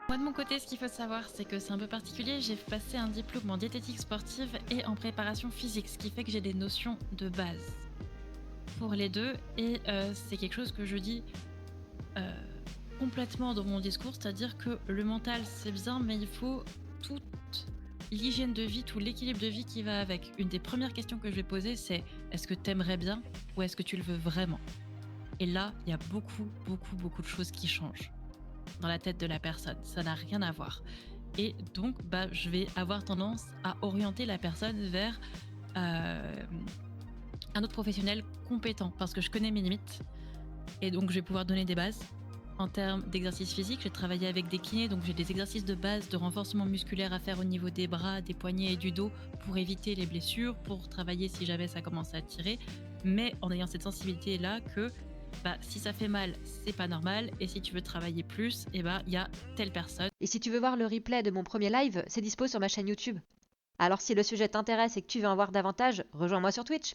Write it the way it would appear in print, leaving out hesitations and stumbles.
Moi, de mon côté, ce qu'il faut savoir, c'est que c'est un peu particulier. J'ai passé un diplôme en diététique sportive et en préparation physique, ce qui fait que j'ai des notions de base pour les 2 et c'est quelque chose que je dis, heu, complètement dans mon discours. C'est-à-dire que le mental, c'est bien, mais il faut toute l'hygiène de vie, tout l'équilibre de vie qui va avec. Une des premières questions que je vais poser, c'est: «Est-ce que tu aimerais bien ou est-ce que tu le veux vraiment?» Et là, il y a beaucoup, beaucoup, beaucoup de choses qui changent dans la tête de la personne. Ça n'a rien à voir. Et donc, bah, je vais avoir tendance à orienter la personne vers un autre professionnel compétent parce que je connais mes limites et donc je vais pouvoir donner des bases. En termes d'exercice physique, j'ai travaillé avec des kinés, donc j'ai des exercices de base de renforcement musculaire à faire au niveau des bras, des poignets et du dos pour éviter les blessures, pour travailler si jamais ça commence à tirer, mais en ayant cette sensibilité-là que bah, si ça fait mal, c'est pas normal, et si tu veux travailler plus, et bah, il y a telle personne. Et si tu veux voir le replay de mon premier live, c'est dispo sur ma chaîne YouTube. Alors si le sujet t'intéresse et que tu veux en voir davantage, rejoins-moi sur Twitch.